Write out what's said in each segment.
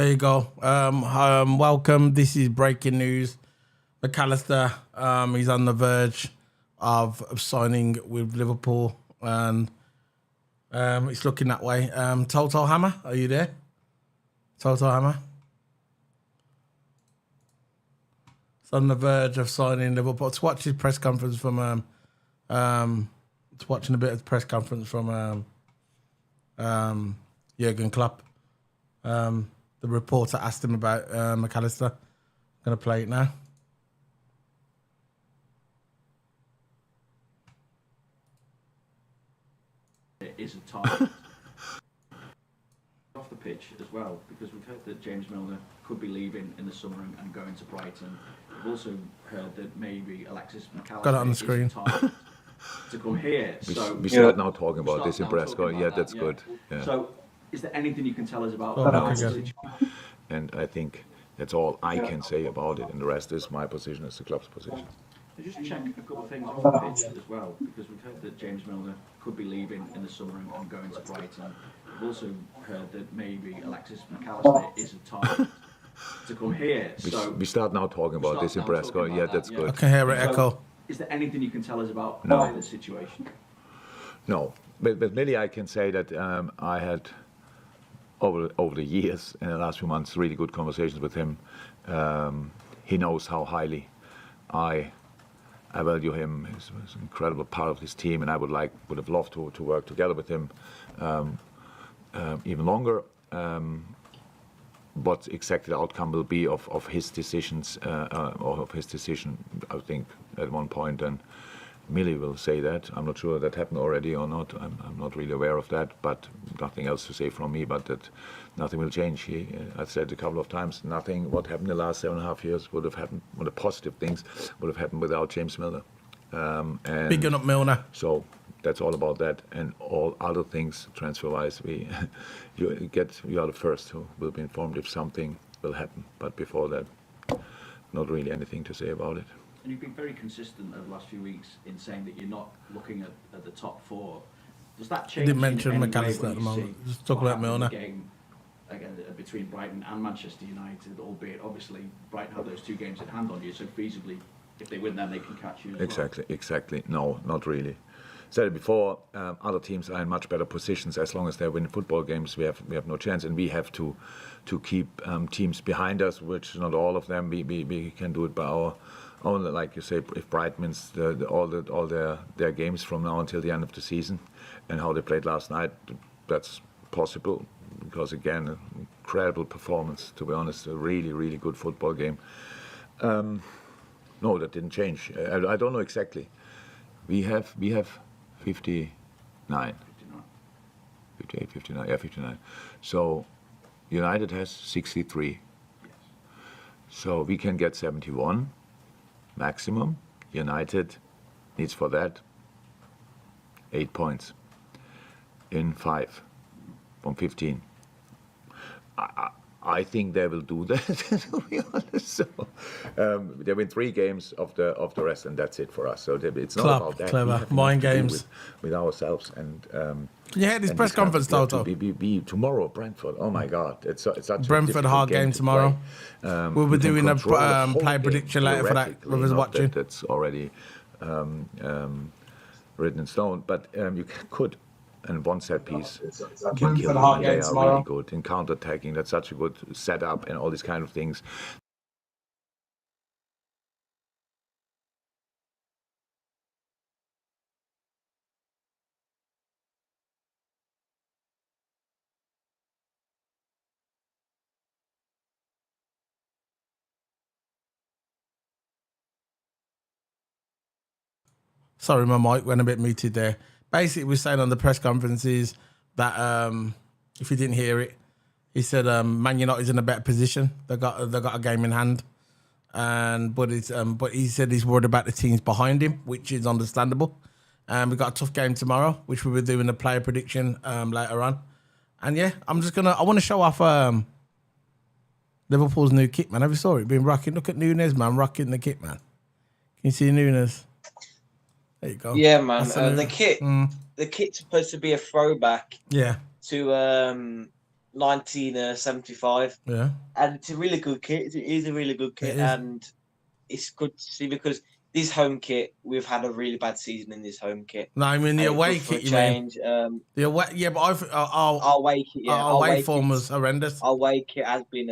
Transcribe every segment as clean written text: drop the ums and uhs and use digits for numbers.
There you go. Welcome. This is breaking news. McAllister, he's on the verge of signing with Liverpool, and it's looking that way. Toto Hammer, are you there? Toto Hammer? It's on the verge of signing Liverpool. Let's watch his press conference from watching a bit of the press conference from Jurgen Klopp. The reporter asked him about McAllister. I'm going to play it now. It is a target off the pitch as well, because we've heard that James Milner could be leaving in the summer and going to Brighton. We've also heard that maybe Alexis McAllister got it on the screen. Is a target to come here. We start now talking about this in Bresco. Yeah, that's good. Yeah. So, is there anything you can tell us about that situation? And I think that's all I can say about it, and the rest is my position as the club's position. Just check a couple of things off the pitch as well, because we've heard that James Milner could be leaving in the summer and going to Brighton. We've also heard that maybe Alexis McAllister is a target to come here. So we start now talking about this in Bresco. Yeah, that's good. I can hear it echo. Is there anything you can tell us about the situation? No, but really I can say that I had over the years, in the last few months, really good conversations with him. He knows how highly I value him. He's an incredible part of this team, and I would have loved to work together with him even longer. What exactly the outcome will be of his decisions, or of his decision, I think at one point, and Millie will say that. I'm not sure that happened already or not. I'm not really aware of that, but nothing else to say from me, but that nothing will change. I've said a couple of times, nothing what happened in the last 7.5 years would have happened, one of the positive things would have happened without James Milner. And bigging up Milner. So that's all about that, and all other things transfer-wise, you are the first who will be informed if something will happen. But before that, not really anything to say about it. And you've been very consistent over the last few weeks in saying that you're not looking at the top four. Does that change? You didn't mention McAllister at the moment. Just talk about Milner. Game again between Brighton and Manchester United, albeit obviously Brighton have those 2 games at hand on you, so feasibly, if they win them, they can catch you as well. Exactly. No, not really. Said it before. Other teams are in much better positions. As long as they win football games, we have no chance, and we have to keep teams behind us, which not all of them. We can do it by our own. Like you say, if Brighton wins all their games from now until the end of the season, and how they played last night, that's possible. Because again, incredible performance. To be honest, a really good football game. No, that didn't change. I don't know exactly. We have 59. 58, 59, yeah, 59. So United has 63. Yes. So we can get 71 maximum. United needs for that 8 points in 5 from 15. I think they will do that, to be honest. So, they win 3 games of the rest, and that's it for us. So it's not about that. Clever. Mind games with ourselves. And can you hear this press conference, Toto? Be tomorrow, Brentford. Oh my God, it's such Brentford a hard game tomorrow. We'll be doing a play prediction later for that. Whoever's watching. That's already written in stone, but you could. And one set piece can kill them, and they are really good in counter-attacking. That's such a good setup and all these kind of things. Sorry, my mic went a bit muted there. Basically, we're saying on the press conferences that if you didn't hear it, he said Man United's in a better position. They got a game in hand, but he said he's worried about the teams behind him, which is understandable. We've got a tough game tomorrow, which we'll be doing a player prediction later on. And yeah, I want to show off Liverpool's new kit, man. Have you saw it? Been rocking. Look at Nunes, man, rocking the kit, man. Can you see Nunes? There you go. Yeah, man. The kit's supposed to be a throwback. Yeah. To 1975, Yeah, and it's a really good kit. It is a really good kit, it is. and it's good to see because this home kit, we've had a really bad season in this home kit, No, I mean the and it's away good for a kit. You mean change. the away? Yeah, but Our away kit, yeah, our away form was horrendous. our away kit has been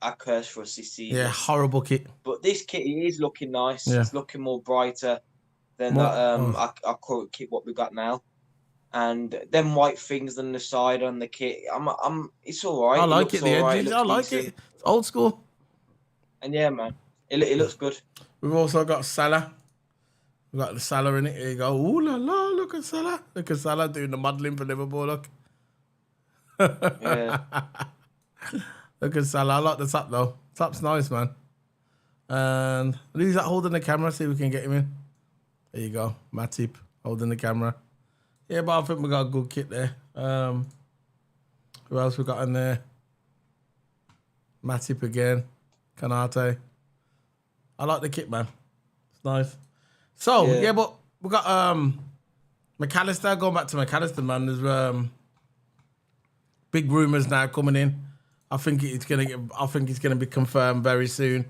a curse for us this Yeah, season. horrible kit. But this kit is looking nice. Yeah. It's looking more brighter than More, our current kit what we got now. And them white things on the side on the kit, it's all right. I It like looks it. The all right. It edges, I looks like decent. it. It's old school. And yeah, man, it looks good. We've also got Salah. We've got the Salah in it. Here you go. Ooh la la! Look at Salah. Look at Salah doing the modelling for Liverpool. Look. Yeah. Look at Salah. I like the top though. Top's nice, man. And who's that holding the camera? See if we can get him in. There you go. Matip holding the camera. Yeah, but I think we got a good kit there. Who else we got in there? Matip again. Kanate. I like the kit, man. It's nice. So, yeah, but we got McAllister. Going back to McAllister, man. There's big rumours now coming in. I think it's gonna be confirmed very soon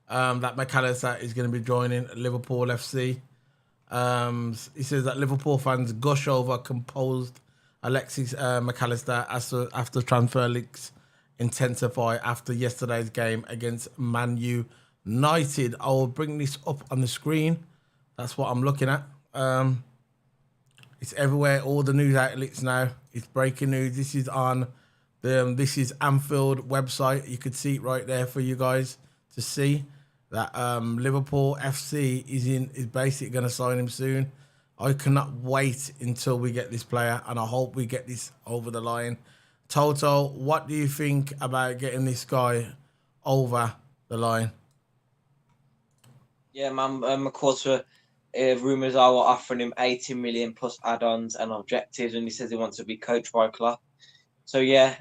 that McAllister is going to be joining Liverpool FC. He says that Liverpool fans gush over composed Alexis McAllister after transfer leaks intensify after yesterday's game against Man United. I will bring this up on the screen. That's what I'm looking at. It's everywhere, all the news outlets now. It's breaking news. This is on this is Anfield website. You could see it right there for you guys to see that Liverpool FC is basically going to sign him soon. I cannot wait until we get this player, and I hope we get this over the line. Toto, what do you think about getting this guy over the line? Yeah, man. Of course, rumours are we're offering him 80 million plus add-ons and objectives, and he says he wants to be coached by Klopp. So yeah,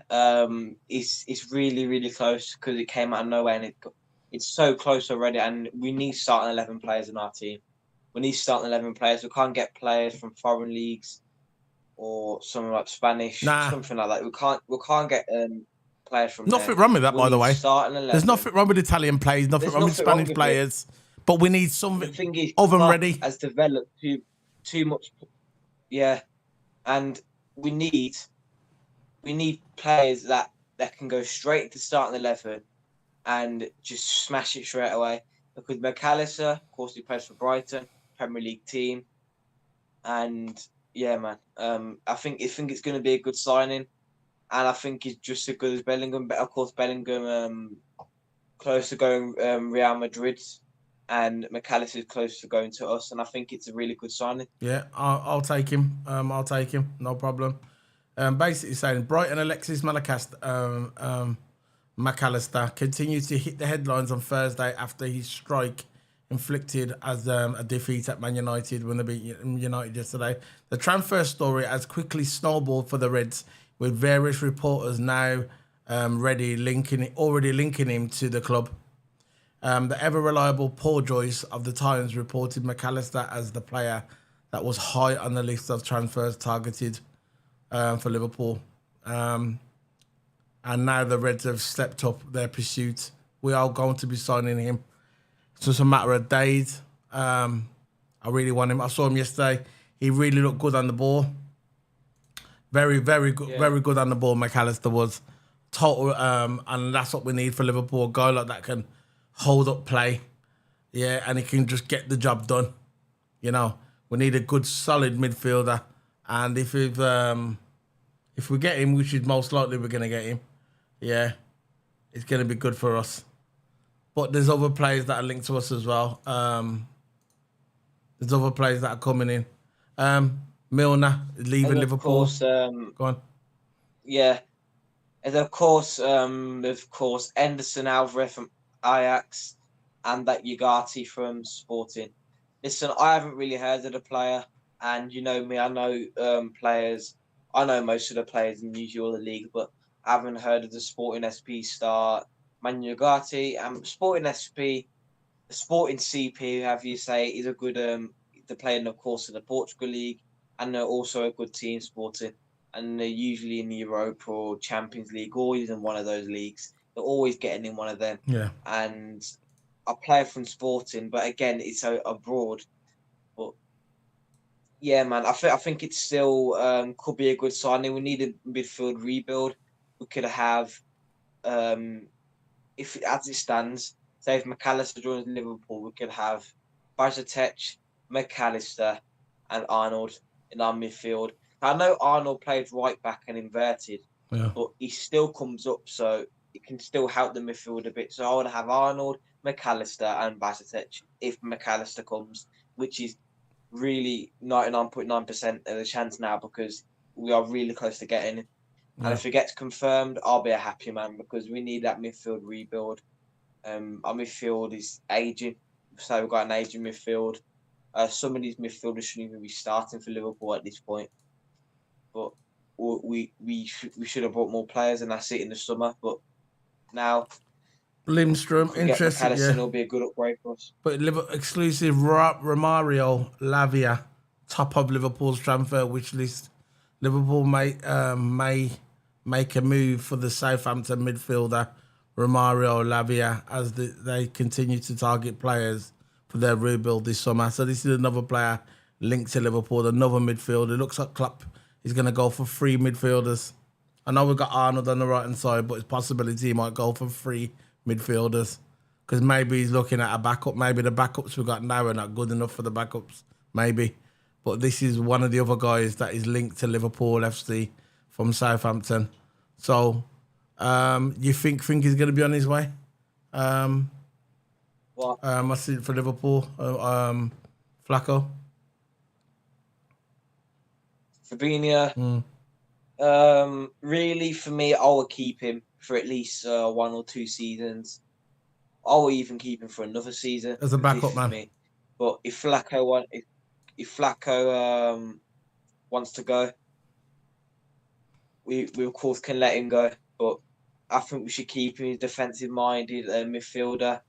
it's really really close because it came out of nowhere, and it's so close already. And we need starting 11 players in our team. We need starting 11 players. We can't get players from foreign leagues or something like Spanish, something like that. We can't get players from nothing there. wrong with that, We by the need way. starting 11. There's nothing wrong with Italian players, nothing wrong with Spanish players, but we need something The thing is, oven Klopp ready. has developed too much. Yeah, and we need players that can go straight into starting 11 and just smash it straight away. Because McAllister, of course, he plays for Brighton, Premier League team, and yeah, man, I think it's going to be a good signing, and I think he's just as good as Bellingham. But of course, Bellingham close to going Real Madrid, and McAllister is close to going to us, and I think it's a really good signing. Yeah, I'll take him. I'll take him. No problem. Basically saying Brighton Alexis McAllister continues to hit the headlines on Thursday after his strike inflicted as a defeat at Man United when they beat United yesterday. The transfer story has quickly snowballed for the Reds, with various reporters now already linking him to the club. The ever-reliable Paul Joyce of the Times reported McAllister as the player that was high on the list of transfers targeted for Liverpool. And now the Reds have stepped up their pursuit. We are going to be signing him. It's just a matter of days. I really want him. I saw him yesterday. He really looked good on the ball. Very, very good. Yeah. Very good on the ball, McAllister was. Total, and that's what we need for Liverpool. A guy like that can hold up play. Yeah, and he can just get the job done. You know, we need a good, solid midfielder. And if we get him, which is most likely we're going to get him, yeah, it's going to be good for us. But there's other players that are linked to us as well. There's other players that are coming in. Milner is leaving Liverpool. Course, go on. Yeah, and of course, Anderson Alvarez from Ajax and that Ugarte from Sporting. Listen, I haven't really heard of the player, and you know me, I know players. I know most of the players in usually all the league, but I haven't heard of the Sporting SP star Man Ugarte. Sporting SP, the Sporting CP, have you say, is a good. They're playing, of course, in the Portugal league, and they're also a good team, Sporting. and they're usually in the Europa or Champions League, always in one of those leagues. They're always getting in one of them. Yeah. And a player from Sporting, but again, it's abroad. But yeah, man, I think it's still could be a good signing. We need a midfield rebuild. We could have, if as it stands, say if McAllister joins Liverpool, we could have Bajcetic, McAllister, and Arnold in our midfield. I know Arnold played right back and inverted, Yeah. but he still comes up, so it can still help the midfield a bit. So I would have Arnold, McAllister, and Bajcetic if McAllister comes, which is really 99.9% of the chance now because we are really close to getting him. And if it gets confirmed, I'll be a happy man because we need that midfield rebuild. Our midfield is aging, so we've got an aging midfield. Some of these midfielders shouldn't even be starting for Liverpool at this point. But we should have brought more players, and that's it in the summer. But now Lindstrom, we get interesting, McAllister, yeah. it'll be a good upgrade for us. But exclusive Romario Lavia, top of Liverpool's transfer wish list. Liverpool may make a move for the Southampton midfielder Romario Lavia as they continue to target players for their rebuild this summer. So this is another player linked to Liverpool, another midfielder. It looks like Klopp is going to go for 3 midfielders. I know we've got Arnold on the right hand side, but it's possibility he might go for 3 midfielders because maybe he's looking at a backup. Maybe the backups we've got now are not good enough for the backups. Maybe. But this is one of the other guys that is linked to Liverpool FC from Southampton. So you think he's going to be on his way? What? I see it for Liverpool. Flacco. Fabinho. Really, for me, I will keep him for at least 1 or 2 seasons. I will even keep him for another season As a backup, man. me. But if Flacco wants to go, we of course can let him go. But I think we should keep him. He's defensive-minded midfielder,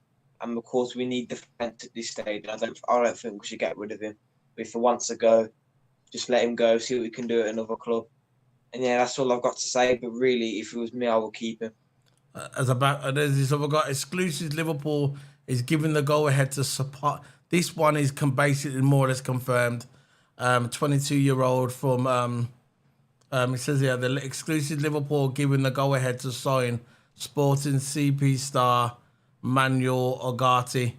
and of course we need defence at this stage. I don't think we should get rid of him. But if he wants to go, just let him go. See what we can do at another club. And yeah, that's all I've got to say. But really, if it was me, I would keep him. There's this other guy, exclusive Liverpool is giving the go ahead to support. This one is basically more or less confirmed. 22-year-old from it says here the exclusive Liverpool giving the go ahead to sign Sporting CP star Manuel Ugarte.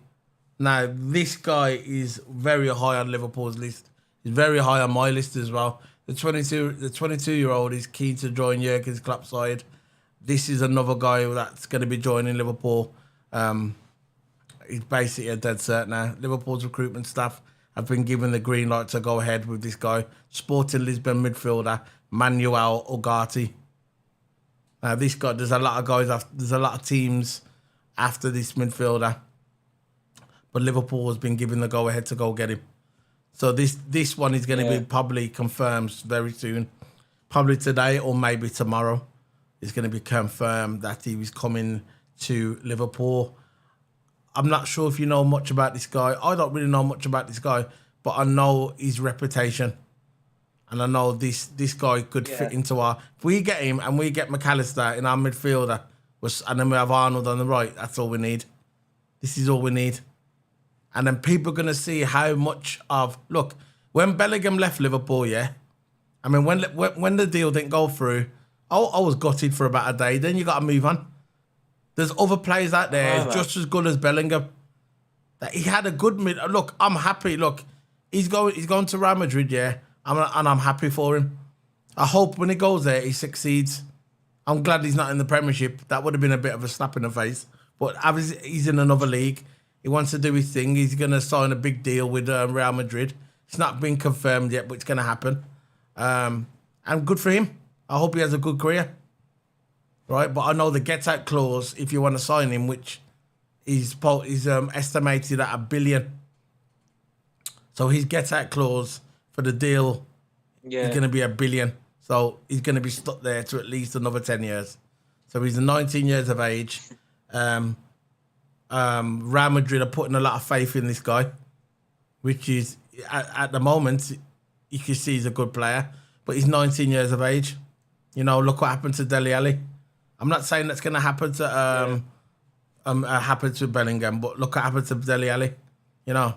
Now this guy is very high on Liverpool's list. He's very high on my list as well. The 22-year-old is keen to join Jurgen's club side. This is another guy that's going to be joining Liverpool. He's basically a dead cert now. Liverpool's recruitment staff have been given the green light to go ahead with this guy. Sporting Lisbon midfielder Manuel Ugarte. Now this guy, there's a lot of guys. There's a lot of teams after this midfielder, but Liverpool has been given the go ahead to go get him. So this one is going to be probably confirmed very soon, probably today or maybe tomorrow. It's going to be confirmed that he was coming to Liverpool. I'm not sure if you know much about this guy. I don't really know much about this guy, but I know his reputation. And I know this guy could fit into our... If we get him and we get McAllister in our midfielder, and then we have Arnold on the right, that's all we need. This is all we need. And then people are going to see how much of... Look, when Bellingham left Liverpool, I mean, when the deal didn't go through... I was gutted for about a day. Then you got to move on. There's other players out there just as good as Bellingham. He had a good mid. Look, I'm happy. Look, he's going to Real Madrid, and I'm happy for him. I hope when he goes there, he succeeds. I'm glad he's not in the Premiership. That would have been a bit of a slap in the face. But he's in another league. He wants to do his thing. He's going to sign a big deal with Real Madrid. It's not been confirmed yet, but it's going to happen. And good for him. I hope he has a good career, right? But I know the get-out clause, if you want to sign him, which is estimated at $1 billion. So his get-out clause for the deal is going to be $1 billion. So he's going to be stuck there to at least another 10 years. So he's 19 years of age. Real Madrid are putting a lot of faith in this guy, which is, at the moment, you can see he's a good player. but he's 19 years of age. You know, look what happened to Dele Alli. I'm not saying that's going to happen to Bellingham, but look what happened to Dele Alli. You know,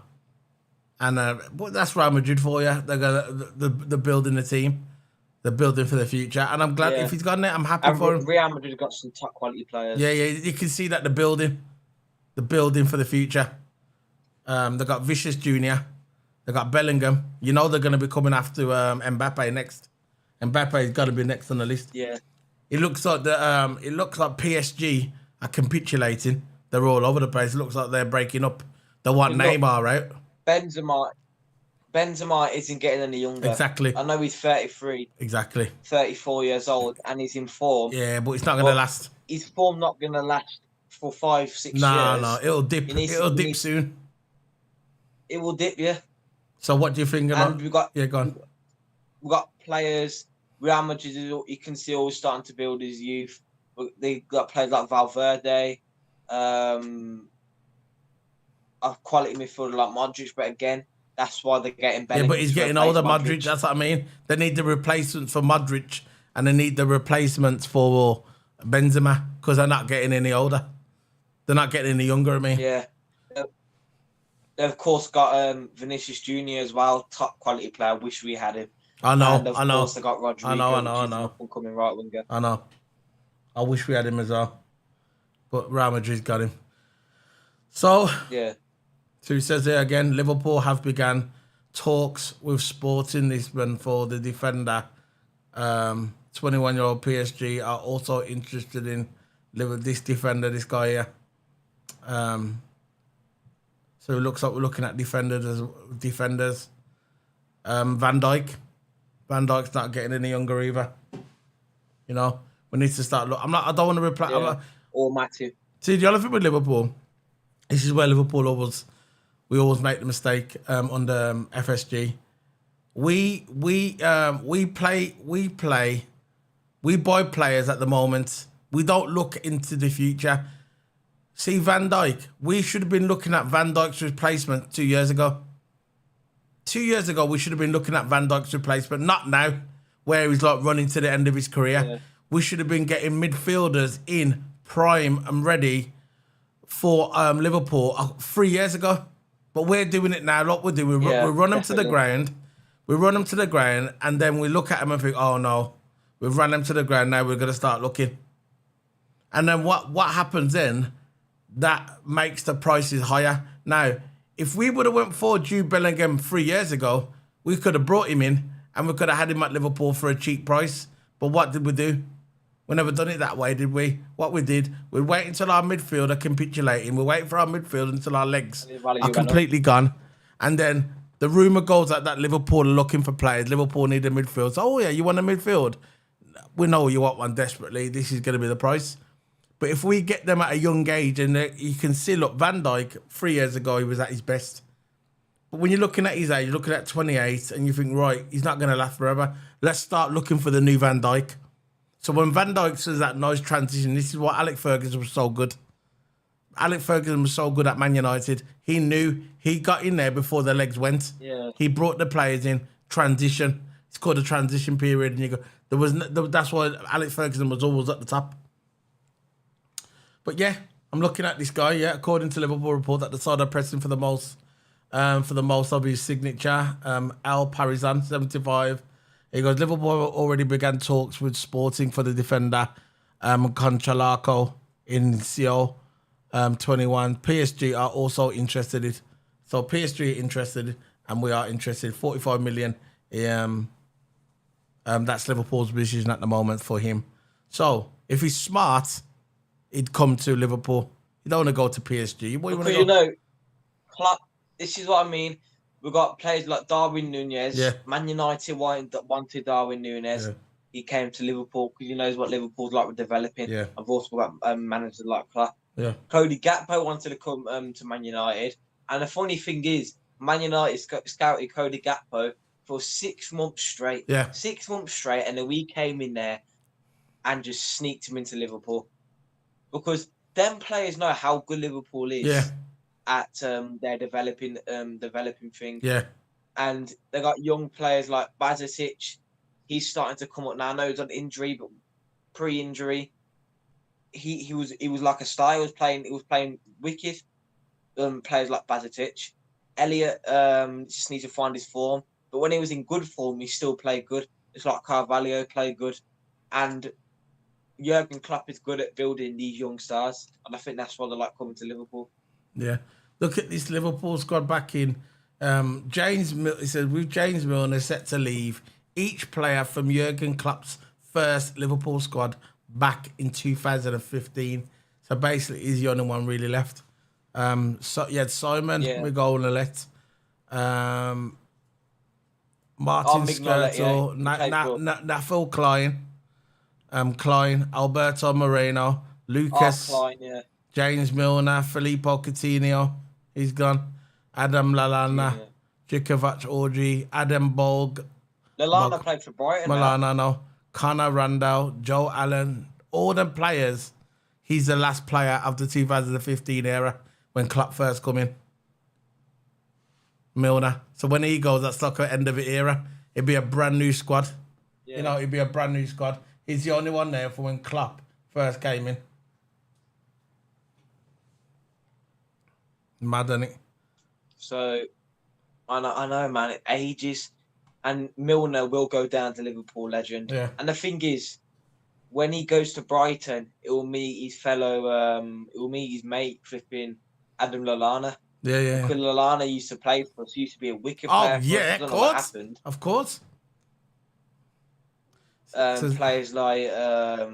and but that's Real Madrid for you. They're building the team. They're building for the future, and I'm glad if he's got it. I'm happy for him. Real Madrid got some top quality players. Yeah, you can see that they're building for the future. They got Vicious Junior, they got Bellingham. You know they're going to be coming after Mbappe next. Mbappe's got to be next on the list. Yeah, it looks like PSG are capitulating. They're all over the place. It looks like they're breaking up. They want Neymar, right? Benzema isn't getting any younger. Exactly. I know he's 33. Exactly. 34 years old, and he's in form. Yeah, but it's not going to last. His form not going to last for 5-6 years. No, it'll dip. It'll dip soon. It will dip, yeah. So what do you think? And we've got go on. We've got players. Real Madrid, you can see, always starting to build his youth. They've got players like Valverde, a quality midfielder like Modric, but again, that's why they're getting better. Yeah, but he's getting older, Modric. That's what I mean. They need the replacements for Modric, and they need the replacements for Benzema, because they're not getting any older. They're not getting any younger, I mean. Yeah. They've, of course, got Vinicius Junior as well, top quality player. Wish we had him. I know, and of course, they got Rodrigo, I know. Coming right winger. I know. I wish we had him as well, but Real Madrid's got him. So yeah. So he says here again, Liverpool have begun talks with Sporting Lisbon for the defender. 21-year-old PSG are also interested in this defender, this guy here. So it looks like we're looking at defenders. Van Dijk. Van Dijk's not getting any younger either. You know, we need to start. I don't want to reply. Yeah. Or Matthew. See, the other thing with Liverpool, this is where Liverpool always make the mistake under FSG. We buy players at the moment. We don't look into the future. See, Van Dijk, we should have been looking at Van Dijk's replacement 2 years ago. 2 years ago, we should have been looking at Van Dijk's replacement, not now, where he's like running to the end of his career. Yeah. We should have been getting midfielders in prime and ready for Liverpool 3 years ago. But we're doing it now. What we're doing, we run them to the ground. We run them to the ground, and then we look at them and think, oh no, we've run them to the ground, now we're going to start looking. And then what happens then, that makes the prices higher. Now, if we would have went for Jude Bellingham 3 years ago, we could have brought him in and we could have had him at Liverpool for a cheap price. But what did we do? We never done it that way, did we? What we did, we wait until our midfield are capitulating. We wait for our midfield until our legs are completely gone. And then the rumour goes that Liverpool are looking for players. Liverpool need a midfield. So, oh yeah, you want a midfield? We know you want one desperately. This is going to be the price. But if we get them at a young age, and you can see, look, Van Dijk, 3 years ago, he was at his best. But when you're looking at his age, you're looking at 28, and you think, right, he's not going to last forever. Let's start looking for the new Van Dijk. So when Van Dijk says that nice transition, this is what Alex Ferguson was so good. Alex Ferguson was so good at Man United. He knew he got in there before the legs went. Yeah. He brought the players in, transition. It's called a transition period. And you go, that's why Alex Ferguson was always at the top. But yeah, I'm looking at this guy. Yeah, according to Liverpool report, that the side are pressing for the most of his signature. Al Parizan, 75. He goes, Liverpool already began talks with Sporting for the defender, Conchalako in CO 21. PSG are also interested. So PSG are interested, and we are interested. 45 million. That's Liverpool's decision at the moment for him. So if he's smart, he'd come to Liverpool. You don't want to go to PSG. Because you know, this is what I mean. We've got players like Darwin Núñez. Yeah. Man United wanted Darwin Núñez. Yeah. He came to Liverpool because he knows what Liverpool's like with developing. Yeah. I've also got managers like Klopp. Yeah. Cody Gakpo wanted to come to Man United. And the funny thing is, Man United scouted Cody Gakpo for 6 months straight. Yeah. 6 months straight. And then we came in there and just sneaked him into Liverpool. Because them players know how good Liverpool is. Yeah. At their developing thing. Yeah. And they got young players like Bazic, he's starting to come up now. I know he's on injury, but pre-injury, he was like a star. He was playing wicked. Players like Bazitic, Elliot just needs to find his form. But when he was in good form, he still played good. It's like Carvalho played good, and Jurgen Klopp is good at building these young stars, and I think that's why they like coming to Liverpool. Yeah. Look at this Liverpool squad back in. He said, with James Milner set to leave, each player from Jurgen Klopp's first Liverpool squad back in 2015. So basically, he's the only one really left. So you had Simon, Miguel Lillet, Martin Skirtle, Nathal Klein, Alberto Moreno, Lucas, Klein, James Milner, Filippo Coutinho, he's gone. Adam Lallana, Djikovac Audrey, Adam Bolg. Lallana played for Brighton. Lallana, no. Connor Randall, Joe Allen, all them players. He's the last player of the 2015 era when Klopp first come in. Milner. So when he goes, that's like the end of the era. It'd be a brand new squad. Yeah. You know, it'd be a brand new squad. He's the only one there for when Klopp first came in. Mad, isn't it? So, I know, man. It ages, and Milner will go down to Liverpool legend. Yeah. And the thing is, when he goes to Brighton, it will meet his mate, flipping Adam Lallana. Yeah. Because Lallana used to play for us. He used to be a wicked player. Oh, yeah, of course. Of course. Players like I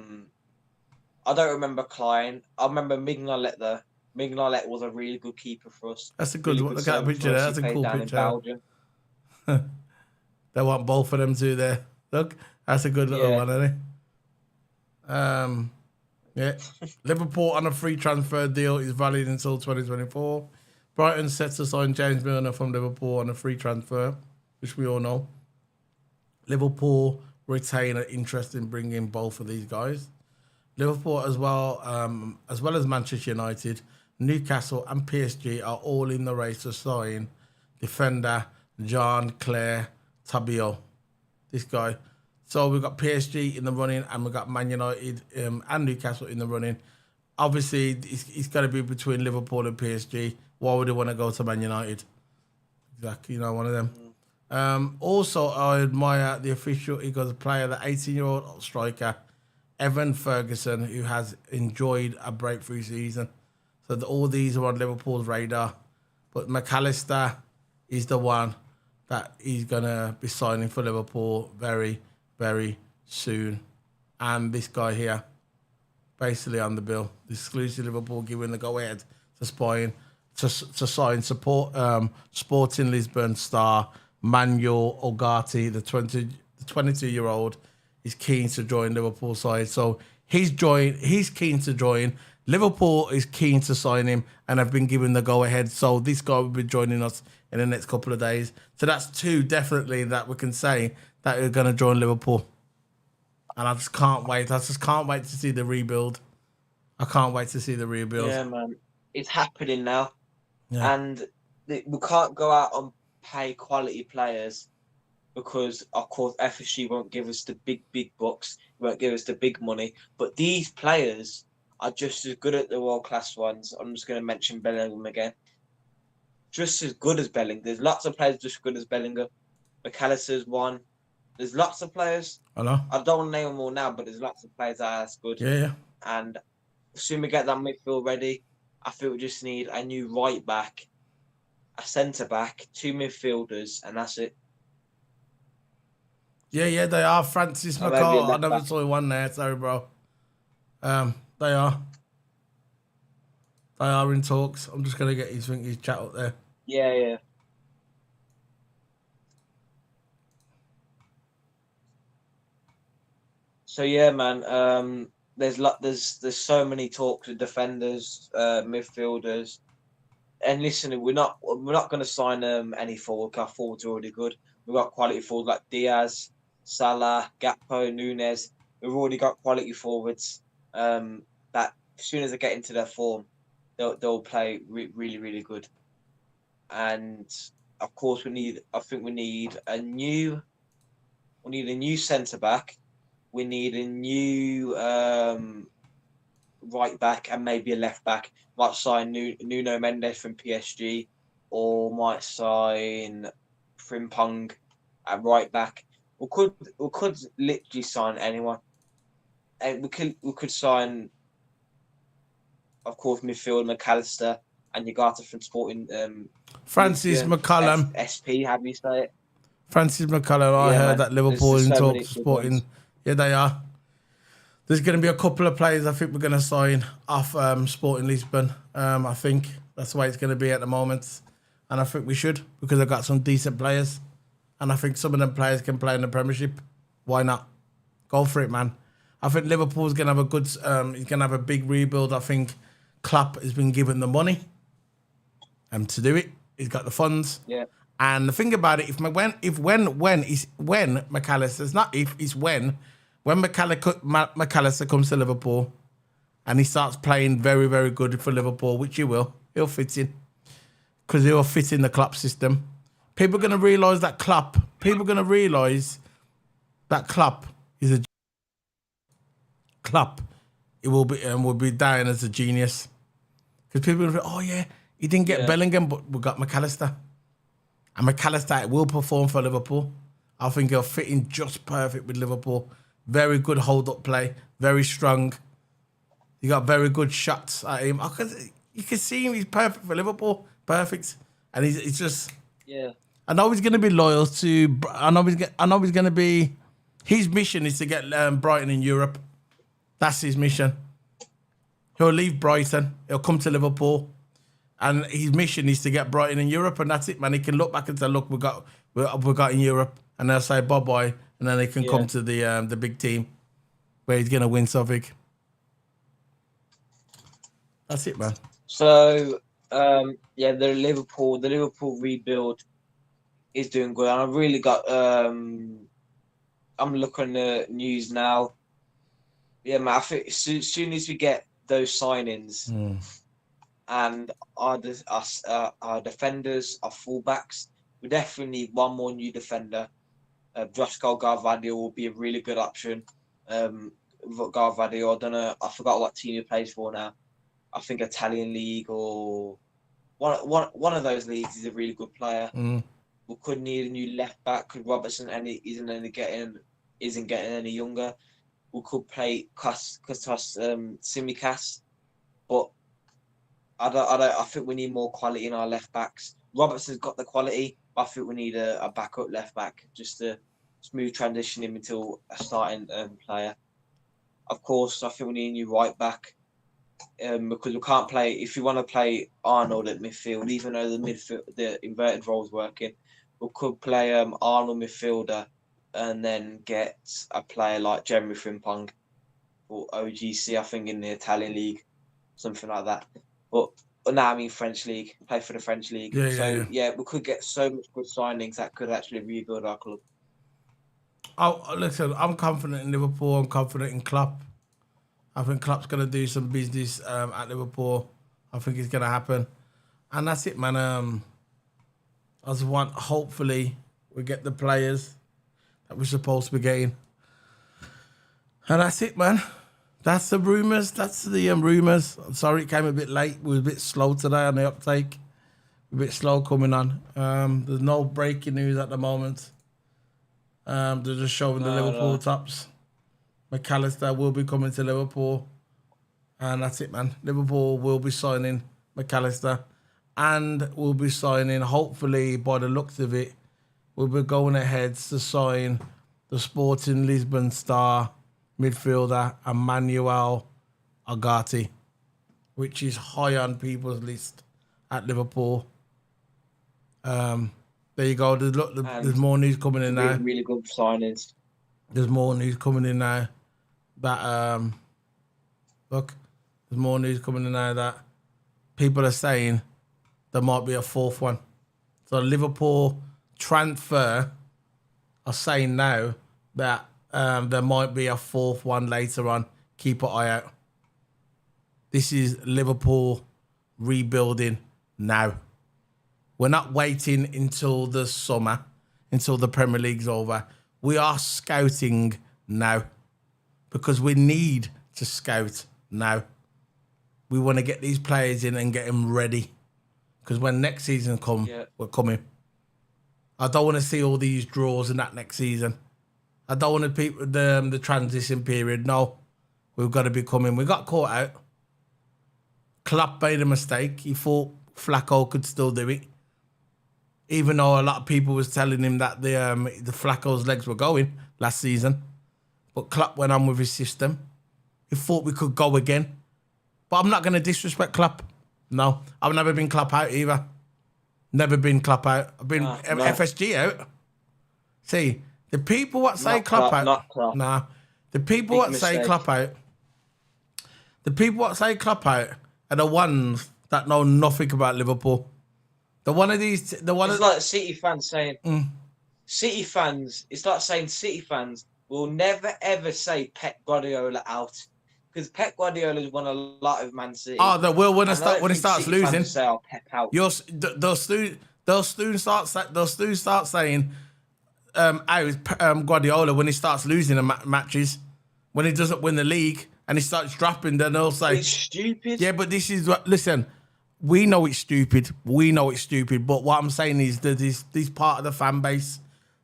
don't remember Klein. I remember Mignolet though. Mignolet was a really good keeper for us. That's a good one. Look at that picture there. That's a cool picture. They want both of them too there. Look, that's a good little one, isn't it? Yeah. Liverpool on a free transfer deal is valid until 2024. Brighton set to sign James Milner from Liverpool on a free transfer, which we all know. Liverpool retain an interest in bringing both of these guys. Liverpool as well as Manchester United, Newcastle and PSG are all in the race to sign defender Jean-Claire Tabiot. This guy. So we've got PSG in the running and we've got Man United and Newcastle in the running. Obviously, it's got to be between Liverpool and PSG. Why would they want to go to Man United? Exactly, one of them. Also, I admire the official Eagles player, the 18-year-old striker, Evan Ferguson, who has enjoyed a breakthrough season. So all these are on Liverpool's radar. But McAllister is the one that he's going to be signing for Liverpool very, very soon. And this guy here, basically on the bill. The exclusive Liverpool giving the go-ahead to sign Sporting Lisbon star Manuel Ugarte, the 22-year-old, is keen to join Liverpool side. So he's keen to join. Liverpool is keen to sign him and have been given the go-ahead. So this guy will be joining us in the next couple of days. So that's two definitely that we can say that are going to join Liverpool. And I just can't wait. I just can't wait to see the rebuild. I can't wait to see the rebuild. Yeah, man. It's happening now. Yeah. And we can't go out and pay quality players because, of course, FSG won't give us the big bucks. Won't give us the big money. But these players are just as good at the world-class ones. I'm just going to mention Bellingham again. Just as good as Bellingham. There's lots of players just as good as Bellingham. McAllister's one. There's lots of players. I know. I don't want to name them all now, but there's lots of players that are as good. Yeah. And as soon as we get that midfield ready, I think we just need a new right back, a centre back, two midfielders, and that's it. Yeah, they are. Francis McCall. I never saw one there. Sorry, bro. They are. They are in talks. I'm just gonna get his chat up there. Yeah. So yeah, man. There's so many talks with defenders, midfielders, and listen, we're not going to sign any forward. Our forwards are already good. We've got quality forwards like Diaz, Salah, Gakpo, Nunes. We've already got quality forwards. That as soon as they get into their form, they'll play really, really good. And of course, I think we need a new We need a new centre back. We need a new right back and maybe a left back. Might sign Nuno Mendes from PSG, or might sign Frimpong at right back. We could literally sign anyone. And we could sign, of course, midfield McAllister and Ugarte from Sporting. Francis Lisbon, McCullum. SP, how do you say it? Francis McCullum. I Yeah, heard man. that Liverpool There's in so talk many good Sporting. ones. Yeah, they are. There's going to be a couple of players I think we're going to sign off Sporting Lisbon. I think that's the way it's going to be at the moment. And I think we should, because they've got some decent players. And I think some of them players can play in the Premiership. Why not? Go for it, man. I think Liverpool's going to have a good, he's going to have a big rebuild. I think Klopp has been given the money to do it. He's got the funds. Yeah. And the thing about it, when McAllister's not if, it's when McAllister comes to Liverpool and he starts playing very, very good for Liverpool, which he will, he'll fit in. Because he'll fit in the Klopp system. People are going to realise that Klopp is a Klopp. It will be dying as a genius. Because people are going to say, oh yeah, he didn't get Bellingham, but we got McAllister. And McAllister will perform for Liverpool. I think he'll fit in just perfect with Liverpool. Very good hold-up play. Very strong. He got very good shots at him. You can see him. He's perfect for Liverpool. Perfect. And he's just... Yeah. I know he's going to be loyal to... I know he's going to be... His mission is to get Brighton in Europe. That's his mission. He'll leave Brighton. He'll come to Liverpool. And his mission is to get Brighton in Europe, and that's it, man. He can look back and say, "Look, we got in Europe," and they'll say bye-bye, and then they can come to the big team where he's gonna win something. That's it, man. So the Liverpool rebuild is doing good, and I've really got. I'm looking at the news now. Yeah, man. I think as soon as we get those signings. And our defenders, our fullbacks, we definitely need one more new defender. Joshko Garvadio will be a really good option. Garvadio, I don't know, I forgot what team he plays for now. I think Italian league or one of those leagues. Is a really good player. We could need a new left back because Robertson isn't getting any younger. We could play Simicas, but I think we need more quality in our left backs. Robertson's got the quality, but I think we need a backup left back just to smooth transition him into a starting player. Of course, I think we need a new right back because we can't play. If you want to play Arnold at midfield, even though the inverted role is working, we could play Arnold midfielder and then get a player like Jeremy Frimpong or OGC, I think, in the Italian league, something like that. But now I mean French league, play for the French league. Yeah, we could get so much good signings that could actually rebuild our club. Oh, listen, I'm confident in Liverpool. I'm confident in Klopp. I think Klopp's going to do some business at Liverpool. I think it's going to happen. And that's it, man. I just want, hopefully, we get the players that we're supposed to be getting. And that's it, man. That's the rumours. That's the rumours. I'm sorry it came a bit late. We were a bit slow today on the uptake. A bit slow coming on. There's no breaking news at the moment. They're just showing the Liverpool tops. McAllister will be coming to Liverpool. And that's it, man. Liverpool will be signing McAllister. And we'll be signing, hopefully, by the looks of it, we'll be going ahead to sign the Sporting Lisbon star midfielder Emmanuel Ugarte, which is high on people's list at Liverpool. There you go. There's more news coming in now. Really good signings. There's more news coming in now that there's more news coming in now that people are saying there might be a fourth one. So Liverpool transfer are saying now that there might be a fourth one later on. Keep an eye out. This is Liverpool rebuilding now. We're not waiting until the summer, until the Premier League's over. we are scouting now because we need to scout now. We want to get these players in and get them ready because when next season comes, we're coming. I don't want to see all these draws in that next season. I don't want the transition period. No, we've got to be coming. We got caught out. Klopp made a mistake. He thought Flacco could still do it, even though a lot of people was telling him that the Flacco's legs were going last season. But Klopp went on with his system. He thought we could go again. But I'm not going to disrespect Klopp. No, I've never been Klopp out either. Never been Klopp out. I've been FSG out. See, the people what say Klopp out. Not Klopp. Nah. The people what say Klopp out. The people what say Klopp out are the ones that know nothing about Liverpool. It's like City fans saying, City fans, it's like saying City fans will never ever say Pep Guardiola out. Because Pep Guardiola's won a lot of Man City. Oh, they will when he starts City losing. Say, oh, Pep out. They'll soon start saying out Guardiola when he starts losing the matches, when he doesn't win the league and he starts dropping. Then they'll say it's stupid. Yeah, but this is what. Listen, we know it's stupid. But what I'm saying is that this part of the fan base.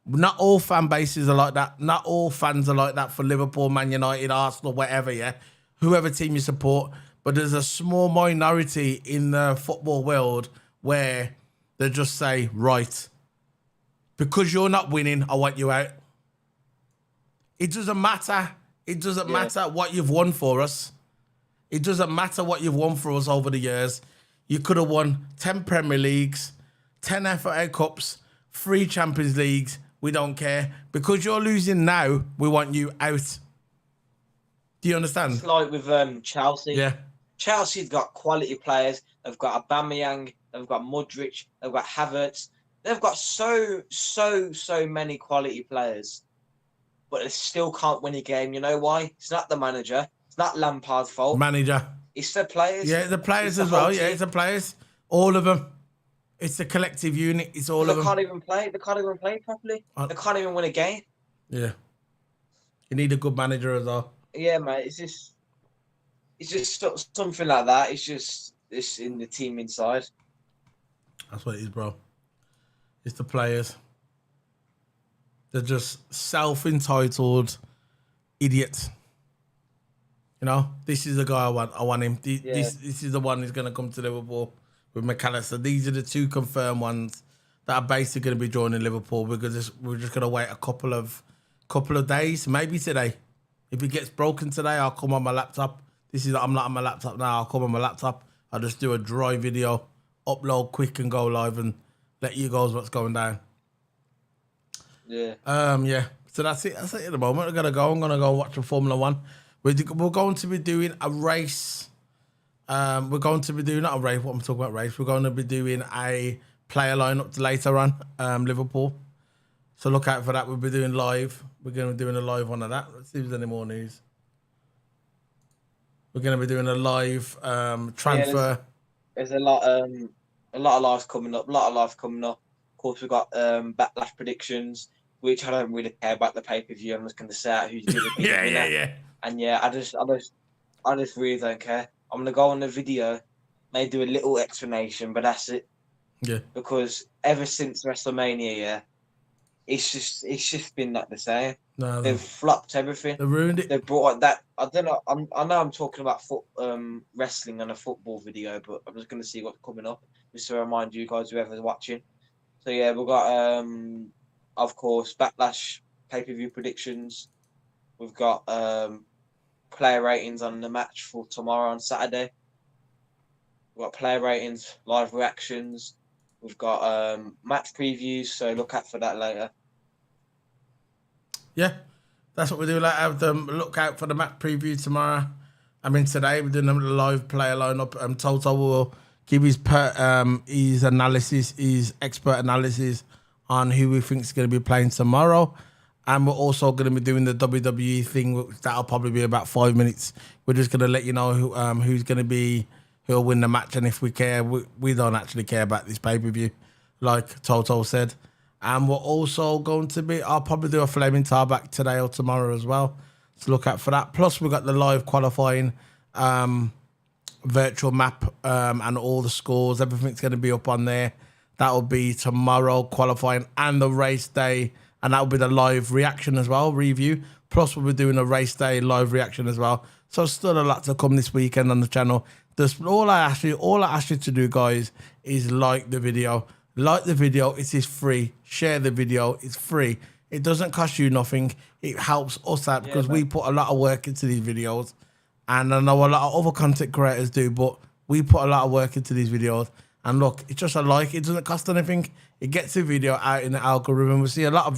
Not all fan bases are like that. Not all fans are like that for Liverpool, Man United, Arsenal, whatever, yeah. Whoever team you support. But there's a small minority in the football world where they just say, right, because you're not winning, I want you out. It doesn't matter. It doesn't matter what you've won for us. It doesn't matter what you've won for us over the years. You could have won 10 Premier Leagues, 10 FA Cups, 3 Champions Leagues. We don't care. Because you're losing now, we want you out. Do you understand? It's like with Chelsea. Yeah. Chelsea's got quality players. They've got Aubameyang. They've got Modric. They've got Havertz. They've got so many quality players. But they still can't win a game. You know why? It's not the manager. It's not Lampard's fault. Manager. It's the players. Yeah, the players as well. Yeah, it's the players. All of them. It's a collective unit. It's all of them. They can't even play. They can't even play properly. They can't even win a game. Yeah. You need a good manager as well. Yeah, mate. It's just something like that. It's in the team inside. That's what it is, bro. It's the players. They're just self-entitled idiots. You know, this is the guy I want. I want him. This is the one who's going to come to Liverpool with McAllister. These are the 2 confirmed ones that are basically going to be joining Liverpool because we're just going to wait a couple of days, maybe today. If it gets broken today, I'll come on my laptop. I'm not on my laptop now. I'll come on my laptop. I'll just do a dry video, upload quick and go live and let you guys what's going down. Yeah. Yeah. So that's it. That's it at the moment. I'm gonna go watch a Formula 1. We're going to be doing a race. We're going to be doing not a race. What I'm talking about race. We're going to be doing a player lineup later on. Liverpool. So look out for that. We'll be doing live. We're going to be doing a live one of that. Let's see if there's any more news. We're going to be doing a live transfer. There's a lot of lives coming up. Of course, we've got backlash predictions, which I don't really care about the pay-per-view. I'm just going to say out who's going to be the winner. Yeah. And yeah, I just really don't care. I'm going to go on the video, maybe do a little explanation, but that's it. Yeah. Because ever since WrestleMania, yeah, it's just been like the same. No, they've flopped everything. They ruined it. They brought that. I don't know. I know I'm talking about wrestling on a football video, but I'm just going to see what's coming up, just to remind you guys, whoever's watching. So yeah, we've got of course, Backlash pay-per-view predictions. We've got player ratings on the match for tomorrow on Saturday. We've got player ratings, live reactions. We've got match previews, so look out for that later. Yeah, that's what we do. Look out for the match preview tomorrow. I mean, today we're doing a live player lineup. Toto will give his analysis, his expert analysis on who we think is going to be playing tomorrow. And we're also going to be doing the WWE thing. That'll probably be about 5 minutes. We're just going to let you know who's going to be, who'll win the match. And if we care, we don't actually care about this pay-per-view, like Toto said. And we're also going to be, I'll probably do a flaming tar back today or tomorrow as well to look out for that. Plus, we've got the live qualifying virtual map and all the scores. Everything's going to be up on there. That will be tomorrow qualifying and the race day. And that will be the live reaction as well, review. Plus, we'll be doing a race day live reaction as well. So still a lot to come this weekend on the channel. All I ask you to do, guys, is like the video. Like the video. It is free. Share the video. It's free. It doesn't cost you nothing. It helps us out because we put a lot of work into these videos. And I know a lot of other content creators do, but we put a lot of work into these videos. And look, it's just a like. It doesn't cost anything. It gets the video out in the algorithm. We see a lot of